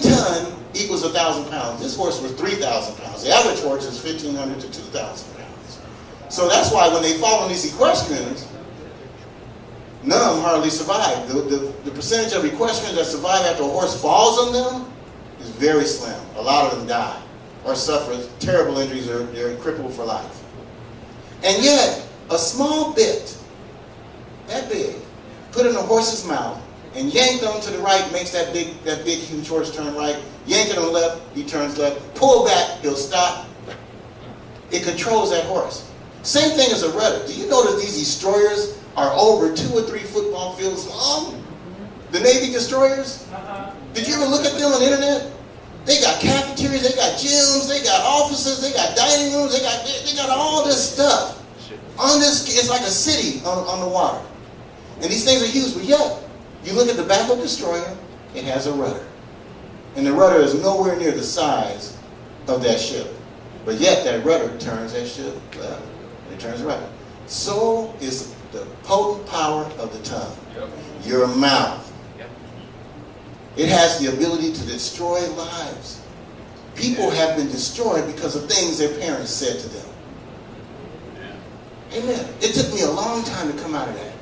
ton equals 1,000 pounds. This horse was 3,000 pounds. The average horse is 1,500 to 2,000 pounds. So that's why when they fall on these equestrians, none of them hardly survive. The percentage of equestrians that survive after a horse falls on them is very slim. A lot of them die or suffer terrible injuries or they're crippled for life. And yet, a small bit, that big, put in a horse's mouth and yanked on to the right makes that big huge horse turn right. Yank it on the left, he turns left. Pull back, he'll stop. It controls that horse. Same thing as a rudder. Do you know that these destroyers are over 2 or 3 football fields long? The Navy destroyers? Did you ever look at them on the internet? They got cafeterias, they got gyms, they got offices, they got dining rooms, they got all this stuff. On this, it's like a city on the water. And these things are huge, but yet, you look at the back of the destroyer, it has a rudder. And the rudder is nowhere near the size of that ship. But yet, that rudder turns that ship left, and it turns right. So is the potent power of the tongue. Your mouth. It has the ability to destroy lives. People have been destroyed because of things their parents said to them. Amen. It took me a long time to come out of that.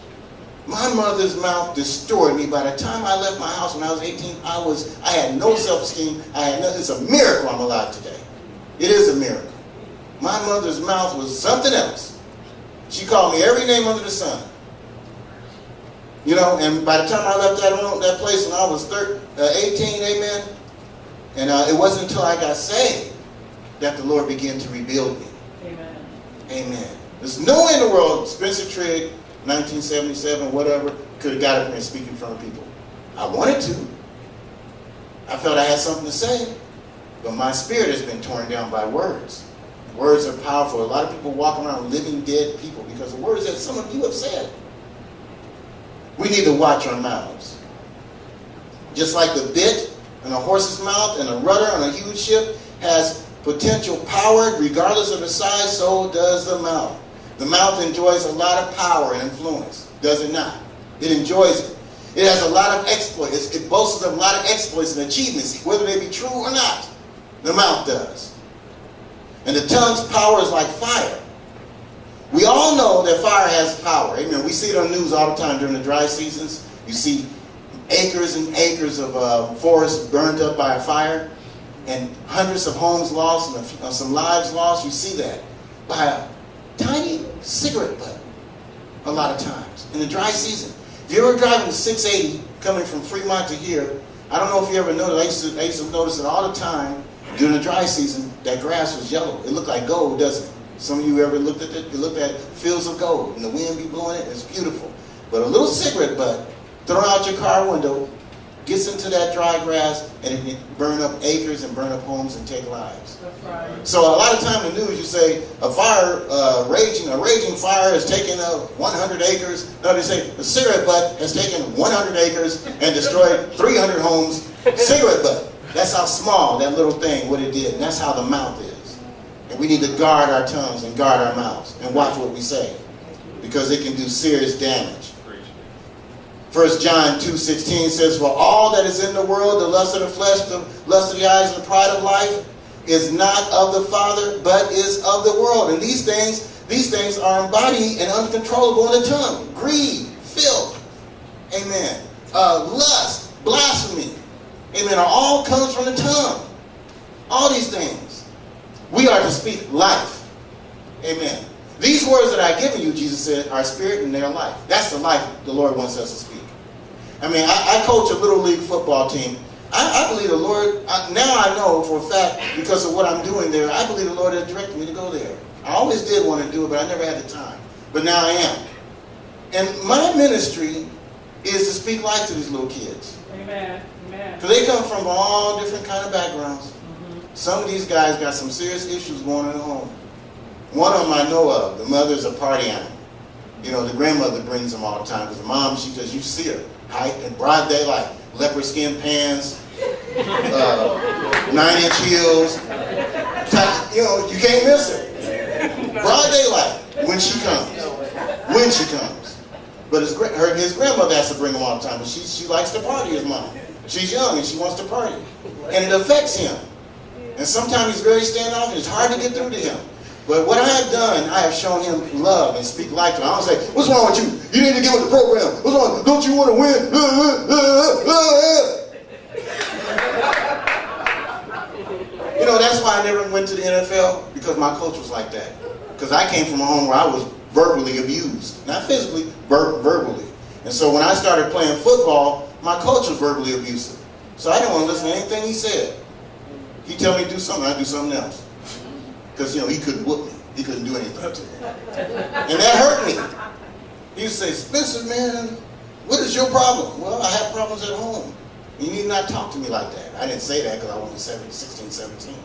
My mother's mouth destroyed me. By the time I left my house when I was 18, I had no self-esteem. It's a miracle I'm alive today. It is a miracle. My mother's mouth was something else. She called me every name under the sun. You know, and by the time I left that place when I was 18, amen, and it wasn't until I got saved that the Lord began to rebuild me. Amen. Amen. There's no way in the world Spencer Trigg, 1977, whatever, could have got up here and speak in front of people. I wanted to. I felt I had something to say, but my spirit has been torn down by words. Words are powerful. A lot of people walk around living dead people because of words that some of you have said. We need to watch our mouths. Just like the bit in a horse's mouth and a rudder on a huge ship has potential power regardless of the size, so does the mouth. The mouth enjoys a lot of power and influence, does it not? It enjoys it. It has a lot of exploits. It boasts of a lot of exploits and achievements, whether they be true or not. The mouth does. And the tongue's power is like fire. We all know that fire has power. Amen. We see it on the news all the time during the dry seasons. You see acres and acres of forest burned up by a fire and hundreds of homes lost and some lives lost. You see that by a tiny cigarette butt a lot of times in the dry season. If you're ever driving the 680 coming from Fremont to here, I don't know if you ever noticed, I used to notice it all the time during the dry season, that grass was yellow. It looked like gold, doesn't it? Some of you ever looked at it? You looked at fields of gold and the wind be blowing it. It's beautiful. But a little cigarette butt thrown out your car window gets into that dry grass and it can burn up acres and burn up homes and take lives. That's right. So a lot of time in the news you say a raging fire has taken 100 acres. No, they say a cigarette butt has taken 100 acres and destroyed 300 homes. Cigarette butt. That's how small that little thing, what it did. And that's how the mouth is. And we need to guard our tongues and guard our mouths and watch what we say because it can do serious damage. 1 John 2:16 says, "For all that is in the world, the lust of the flesh, the lust of the eyes, and the pride of life, is not of the Father, but is of the world." And these things are embodied and uncontrollable in the tongue. Greed, filth, amen, lust, blasphemy, amen, all comes from the tongue. All these things. We are to speak life. Amen. These words that I've given you, Jesus said, are spirit and they are life. That's the life the Lord wants us to speak. I mean, I coach a little league football team. I believe the Lord, now I know for a fact, because of what I'm doing there, I believe the Lord has directed me to go there. I always did want to do it, but I never had the time. But now I am. And my ministry is to speak life to these little kids. Amen. Amen. Because they come from all different kind of backgrounds. Mm-hmm. Some of these guys got some serious issues going on at home. One of them I know of, the mother's a party animal. You know, the grandmother brings them all the time because the mom, you see her, height and broad daylight, leopard skin pants, 9-inch heels. You know, you can't miss her. Broad daylight when she comes. When she comes. But his grandmother has to bring him all the time, but she likes to party, his mom. She's young and she wants to party. And it affects him. And sometimes he's very standoffish. It's hard to get through to him. But what I have done, I have shown him love and speak life to him. I don't say, what's wrong with you? You need to get with the program. What's wrong? Don't you want to win? You know, that's why I never went to the NFL, because my coach was like that. Because I came from a home where I was verbally abused. Not physically, verbally. And so when I started playing football, my coach was verbally abusive. So I didn't want to listen to anything he said. He'd tell me to do something, I'd do something else. Because, you know, he couldn't whoop me. He couldn't do anything to me. And that hurt me. He would say, Spencer, man, what is your problem? Well, I have problems at home. You need not talk to me like that. I didn't say that because I was 16, 17.